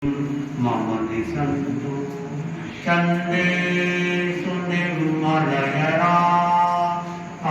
मम दिशन्तु चन्देषु निर्मलयरा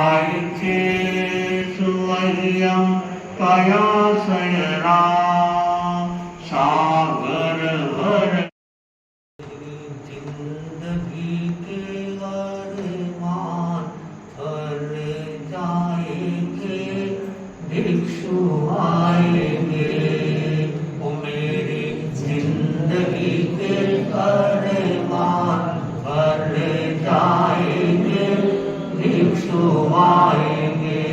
आयिचेषु मह्यं पयासयरा सागरभर जिंदगी के अरमान फल जाएंगे भिक्षु आएंगे जिंदगी के अरमान फल जाएंगे भिक्षु आएंगे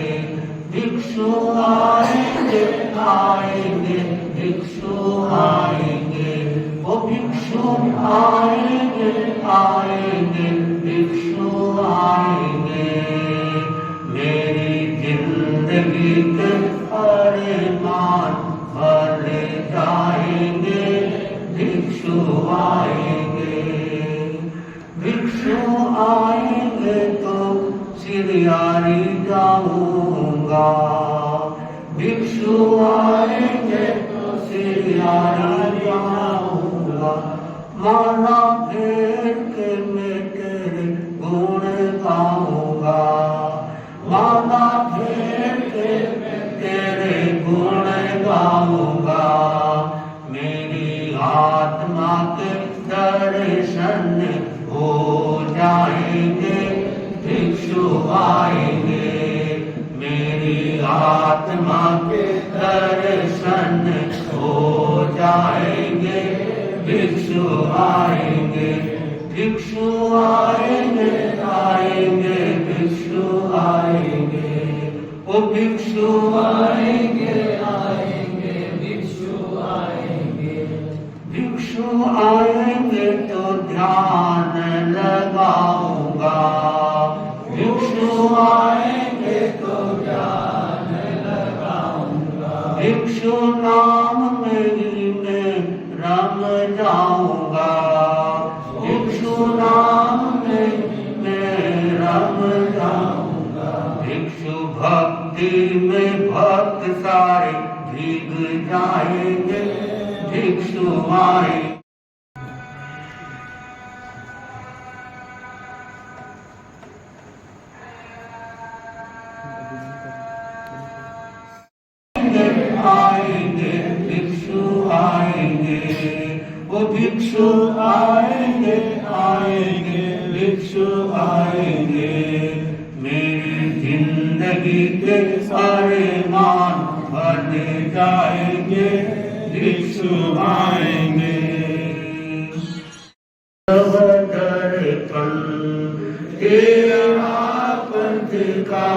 भिक्षु आएंगे आएंगे भिक्षु आएंगे वो भिक्षु आएंगे आएंगे भिक्षु आएंगे मेरी जिंदगी के अरमान फल जाएंगे भिक्षु आएंगे भिक्षु आएंगे तो सिरियारी जाऊंगा भिक्षु आएंगे तो सिरियारी जाऊंगा माला फेर के मैं तेरे गुण गाऊंगा माला फेर के मैं तेरे गुण गाऊंगा मेरी आत्मा के दर्शन हो जाएंगे भिक्षु आएंगे मेरी आत्मा के दर्शन हो जाएंगे भिक्षु आएंगे भिक्षु आएंगे आएंगे भिक्षु आएंगे वो भिक्षु आएंगे आएंगे भिक्षु आएंगे भिक्षु आएंगे तो ध्यान लगाऊंगा भिक्षु आएंगे तो ध्यान लगाऊंगा भिक्षु नाम में ही मैं रम जाऊंगा भिक्षु नाम में मैं रम जाऊंगा भिक्षु भक्ति में भक्त सारे भीग जाएंगे भिक्षु आएंगे आएंगे भिक्षु आएंगे वो भिक्षु आएंगे आएंगे भिक्षु आएंगे मेरी जिंदगी के सारे मान भर जाएंगे भिक्षु आएंगे दर्पण तेरा पंथ का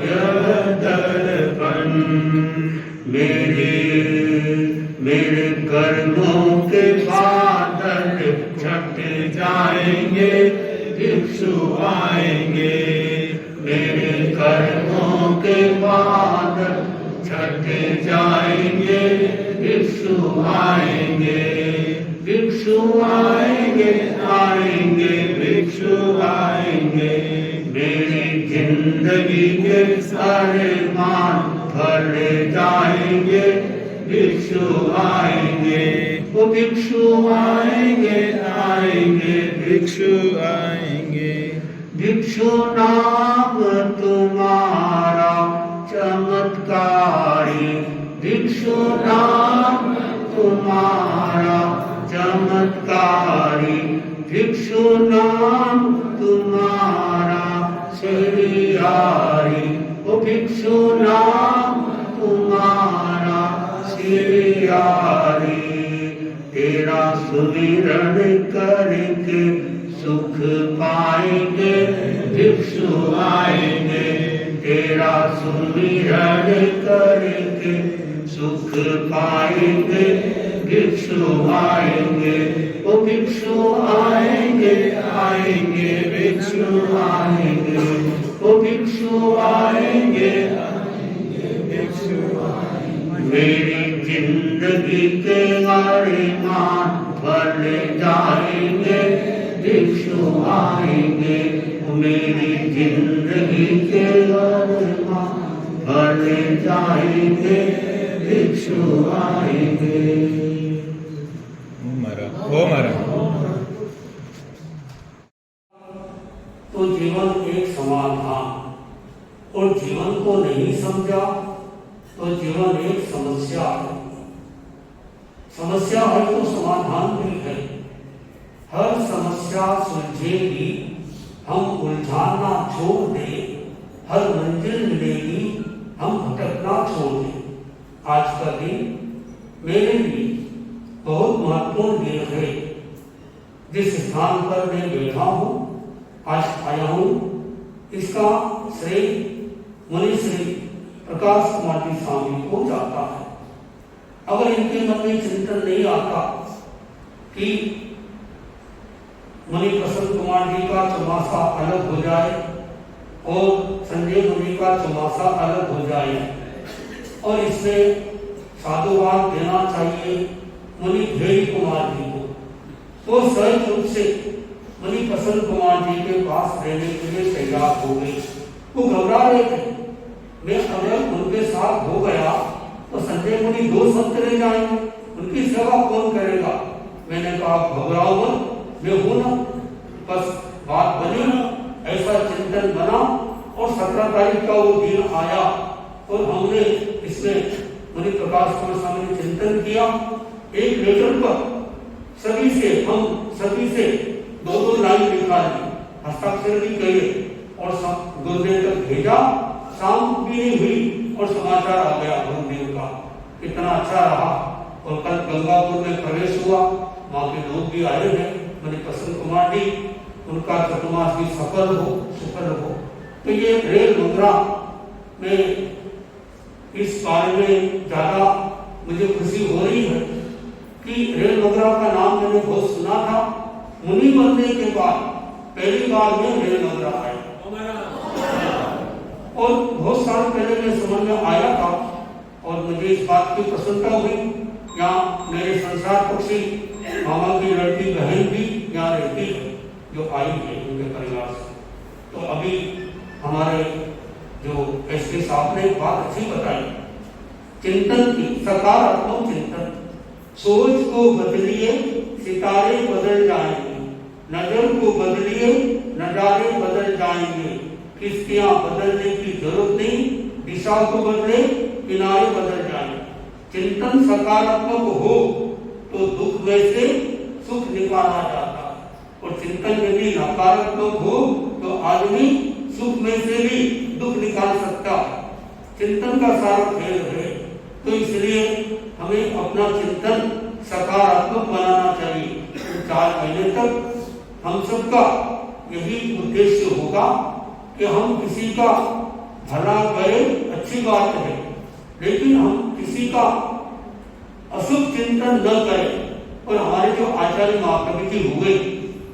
यह दर्पण मेरे कर्मों के बादल छट जाएंगे भिक्षु आएंगे मेरे कर्मों के बादल छट जाएंगे भिक्षु आएंगे भिक्षु आएंगे आएंगे भिक्षु आएंगे मेरी जिंदगी के सारे मान फल जाएंगे भिक्षु आएंगे वो भिक्षु आएंगे आएंगे भिक्षु आएंगे भिक्षु नाम तुम्हारा चमत्कारी भिक्षु नाम तुम्हारा चमत्कारी भिक्षु नाम तुम्हारा सिरियारी वो भिक्षु नाम तुम्हारा सिरियारी तेरा सुमिरन करके सुख पाएंगे भिक्षु आएंगे तेरा सुमिरन करके सुख पाएंगे भिक्षु आएंगे वो भिक्षु आएंगे आएंगे भिक्षु आएंगे वो भिक्षु आएंगे आएंगे भिक्षु आएंगे मेरी जिंदगी के अरमान फल जाएंगे भिक्षु आएंगे मेरी जिंदगी के अरमान फल जाएंगे भिक्षु आएंगे। ओम हर। तो जीवन एक समाधान, और जीवन को नहीं समझा तो जीवन एक समस्या है। समस्या है तो समाधान भी है। हर समस्या सुलझेगी, हम उलझाना छोड़ दें, हर मंजिल मिलेगी, हम भटकना छोड़ दें। आज का दिन मेरे लिए बहुत महत्वपूर्ण दिन है। जिस स्थान पर मैं बैठा हूँ, आज आया हूँ, इसका श्रेय मुनि श्री प्रकाश कुमार जी स्वामी को जाता है। अगर इनके मन में चिंतन नहीं आता कि मुनि प्रसन्न कुमार जी का चौमासा अलग हो जाए और संजय मुनि का चौमासा अलग हो जाए, और इसमें साधुवाद देना चाहिए मुनि धेरी कुमार जी को, तो सहज रूप से मुनि प्रसन्न कुमार जी के पास रहने के लिए तैयार हो गए। वो घबरा रहे थे, मैं अगर उनके साथ हो गया तो संजय मुनि दो संत रह जाएंगे, उनकी सेवा कौन करेगा। मैंने कहा घबराओ मत, मैं हूं ना। बस बात बनी, ऐसा चिंतन बना, और 17 तारीख का वो दिन आया और हमने इसमें मुनि प्रकाश कुमार स्वामी ने चिंतन किया। एक लेटर पर सभी से दो लाइन लिखा ली, हस्ताक्षर भी किए और गुरुदेव तक भेजा। शाम भी नहीं हुई और समाचार आ गया गुरुदेव का। कितना अच्छा रहा। और कल गंगापुर में प्रवेश हुआ, वहाँ के लोग भी आए हैं। मुनि प्रसन्न कुमार जी, उनका चतुर्मास भी सफल हो। तो ये रेल मंगरा में इस बारे में ज्यादा मुझे खुशी हो रही है कि रेल मंगरा का नाम मैंने बहुत सुना था। मुनि बनने के बाद पहली बार में रेल मंगरा आया, और बहुत साल पहले मैं समझ में आया था, और मुझे इस बात की प्रसन्नता हुई। यहाँ मेरे संसार पक्षी मामा की लड़की बहन भी यहाँ रहती है, जो आई है उनके परिवार से। तो अभी हमारे जो एसपी साहब ने बात अच्छी बताई, चिंतन की, सकारात्मक चिंतन। सोच को बदलिए, सितारे बदल जाएंगे। नजर को बदलिए, नजारे बदल जाएंगे। किश्तियां बदलने की जरूरत नहीं, दिशा को बदले, किनारे बदल जाएंगे। चिंतन सकारात्मक हो तो दुख में से सुख निकाला जाता है, और चिंतन यदि नकारात्मक हो तो आदमी सुख में से भी दुख निकाल सकता है। चिंतन का सारा खेल है। तो इसलिए हमें अपना चिंतन सकारात्मक बनाना चाहिए। 4 महीने तक हम सबका यही उद्देश्य होगा कि हम किसी का भला करें, अच्छी बात है, लेकिन हम किसी का अशुभ चिंतन न करें। और हमारे जो आचार्य महाकवि जी हुए,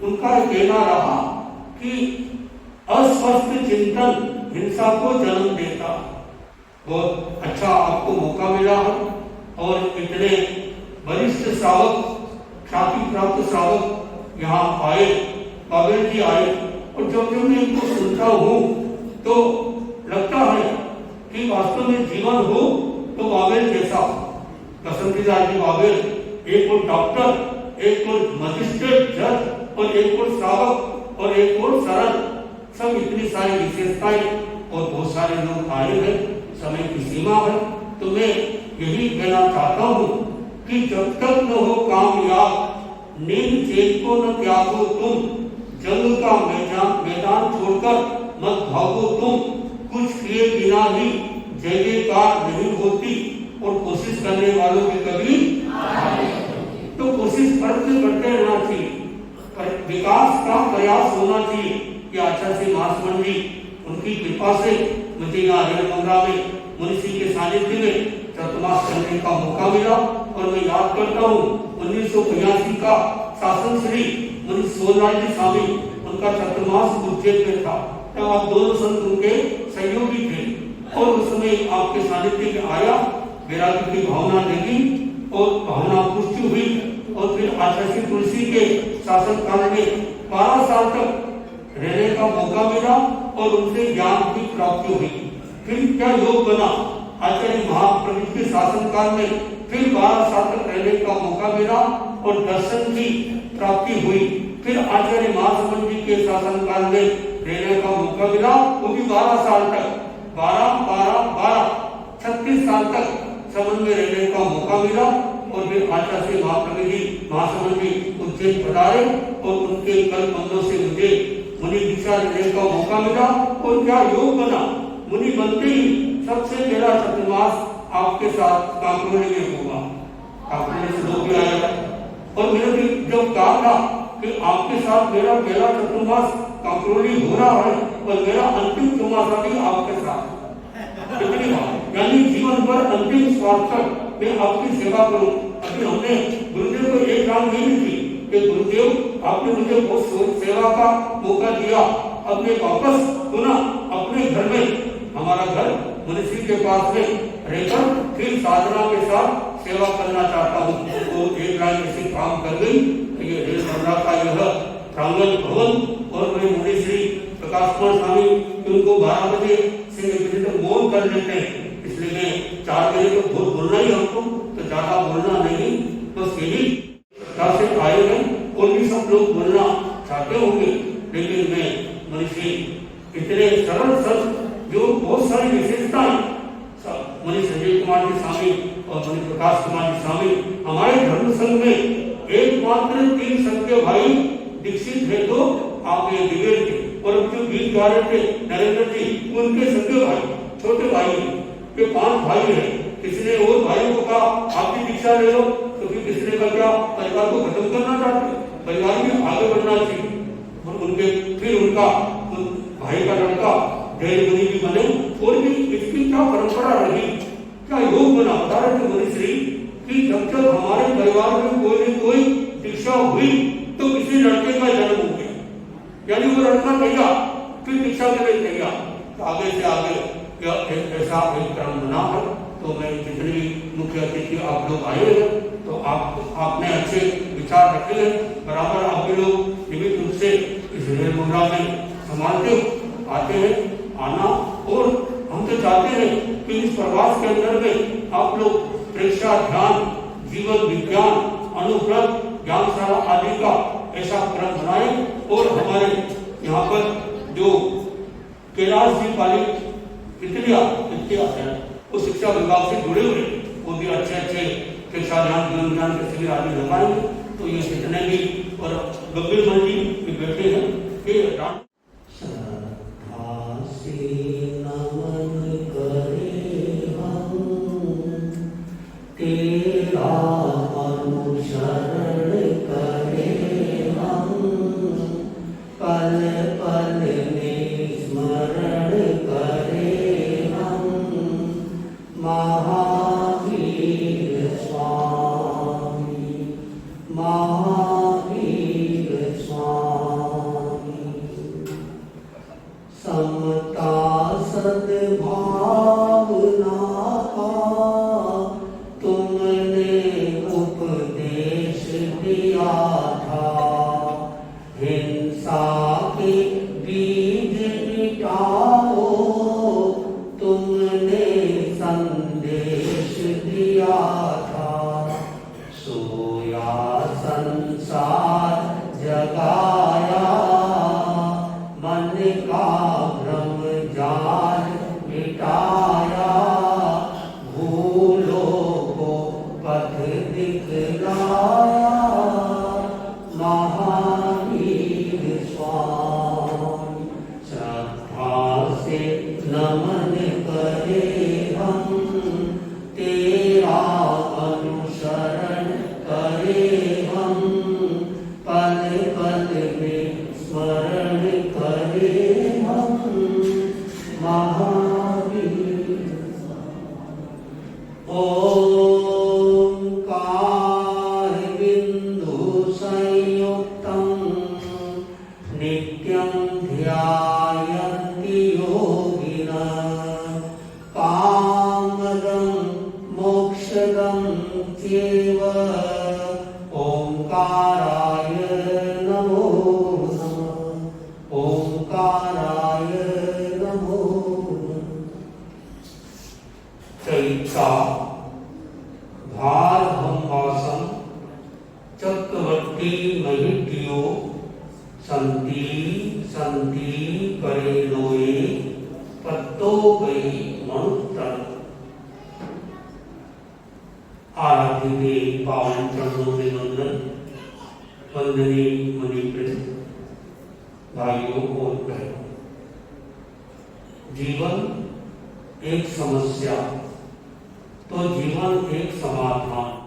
उनका कहना रहा कि अस्वस्थ चिंतन हिंसा को जन्म देता। बहुत अच्छा आपको मौका मिला है, और इतने वरिष्ठ श्रावक, ख्याति प्राप्त श्रावक यहाँ आए, बाबेल जी आए, और जब मैं इनको सुनता हूँ तो लगता है कि वास्तव में जीवन हो तो बाबेल जैसा। बसंतीदास जी बाबेल, एक और डॉक्टर, एक और मजिस्ट्रेट जज, और एक और श्रावक, और एक और सरल, सब इतनी सारी विशेषताएं, और बहुत सारे लोग आए हैं। समय की सीमा है, तो मैं यही कहना चाहता हूँ कि जब तक न हो कामयाब, नींद चैन को न त्यागो तुम। जंग का मैदान छोड़कर मत भागो तुम। कुछ किए बिना ही जय जयकार नहीं होती, और कोशिश करने वालों की कभी तो कोशिश करते रहना चाहिए। विकास का प्रयास होना चाहिए। कि आचार्य श्री महासमन जी, उनकी कृपा से मुझे यहाँ रेल मंगरा में मुनिषी के सानिध्य में चतुर्मास करने का मौका मिला। और मैं याद करता हूँ 1985 का शासन श्री मुनि सोनलाल जी स्वामी, उनका चतुर्मास उज्जैन में था। तब आप दोनों संत उनके सहयोगी थे, और उस समय आपके सानिध्य में आया, वैराग्य की भावना लगी, और भावना पुष्टि हुई। और फिर आचार्य श्री तुलसी के शासन काल में 12 साल तक रहने का मौका मिला, और उनसे ज्ञान की प्राप्ति हुई। फिर क्या योग बना, आचार्य महाप्रभु के शासन काल में फिर 12 साल तक रहने का मौका मिला, और दर्शन की प्राप्ति हुई। फिर आचार्य महासमंद जी के शासनकाल में रहने का मौका मिला, वो भी 12 साल तक, 36 साल तक समन में रहने का मौका मिला। और फिर आचार्य महाप्रभु जी महासमंद जी उज्जैन पधारे और उनके कल कमलों से मुझे मुनि दीक्षा लेने का मौका मिला। और क्या योग बना, मुनि बनते ही सबसे पहला चतुर्मास आपके साथ कांकरोली में होगा, कांकरोली से लोग भी आएगा। और मैंने भी जब कहा था कि आपके साथ मेरा पहला चतुर्मास कांकरोली हो रहा है और मेरा अंतिम चौमासा भी आपके साथ, कितनी बात, यानी जीवन भर अंतिम स्वार्थ तक मैं आपकी सेवा करूं। अभी हमने गुरुदेव को एक काम नहीं दी कि गुरुदेव आपने मुझे बहुत सेवा का मौका दिया, अब मैं वापस पुनः अपने घर में, हमारा घर मुनिश्री के पास में रहकर फिर साधना के साथ सेवा करना चाहता हूँ। तो एक लाइन ऐसी काम कर गई। ये रेल मंडला का यह प्रांगण भवन और मैं मुनिश्री प्रकाश कुमार स्वामी उनको 12 बजे से मौन कर लेते हैं, इसलिए मैं 4 बजे तो बहुत बोलना ही हमको, तो ज्यादा बोलना नहीं, तो सीधी से आए हैं और भी सब लोग बोलना चाहते होंगे, लेकिन मैं मुनिश्री इतने सरल जो बहुत सारी विशेषताएं मुनि संजय कुमार जी स्वामी और मुनि प्रकाश कुमार जी स्वामी हमारे धर्म संघ में एकमात्र 3 संघ भाई दीक्षित है, तो आप ये दिव्य थे। और जो गीत गा रहे थे नरेंद्र जी, उनके संघ भाई छोटे भाई, ये 5 भाई हैं। किसी ने और भाइयों को कहा आप भी दीक्षा ले लो, तो फिर किसी ने कहा क्या परिवार को खत्म करना चाहते, परिवार में आगे बढ़ना चाहिए। और उनके फिर उनका भाई का लड़का जैन मुनि भी बने। और भी इसकी क्या परंपरा रही, क्या योग बना, बता रहे थे मुनिश्री कि जब जब हमारे परिवार में कोई न कोई दीक्षा हुई तो किसी लड़के का जन्म हो गया, यानी वो लड़का गया फिर दीक्षा के लिए गया, तो आगे से आगे ऐसा एक क्रम बना है। तो मैं जितने भी मुख्य अतिथि आप लोग आए हैं, तो आपने अच्छे विचार रखे हैं, बराबर आप भी लोग नियमित रूप से इस रेल मुद्रा में संभालते आते हैं आना। और हम तो चाहते हैं कि इस प्रवास के अंदर में आप लोग प्रेक्षा, ध्यान, जीवन विज्ञान, अनुव्रत, ज्ञानशाला आदि का ऐसा क्रम बनाए। और हमारे यहाँ पर जो कैलाश जी पाली इतिहास है, वो शिक्षा विभाग से जुड़े हुए, वो भी अच्छे शिक्षा ध्यान जीवन विज्ञान के शिविर आदि लगाएंगे। तो ये जितने भी और गंभीर मन जी भी बैठे हैं कि तेरा अनुसरण करे हम, पल पल में स्मरण करे हम, महावीर स्वामी, महावीर स्वामी। समता सद्भावना तुमने उपदेश दिया था, हिंसा के बीज मिटाओ तुमने संदेश दिया था, सोया संसार जगाया मन का भ्रम जाल मिटाया, भूलों को पथ दिखलाया, महावीर स्वामी। श्रद्धा से नमन करे हम, तेरा अनुसरण करे हम, पल पल में स्मरण करे हम, महावीर। ओंकार बिंदु संयुक्तं नित्यं ध्यायन्ति योगिनः, कामदं मोक्षदं चैव, ओंकाराय नमो नमः, ओंकाराय नमो नमः। चैता भारभंगासम भक्ति महिटियो संति संति करे लोए पत्तो गई मनुतर। आराध्य के पावन चरणों में वंदन। वंदनीय मुनिवृंद, भाइयों और बहनों, जीवन एक समस्या तो जीवन एक समाधान।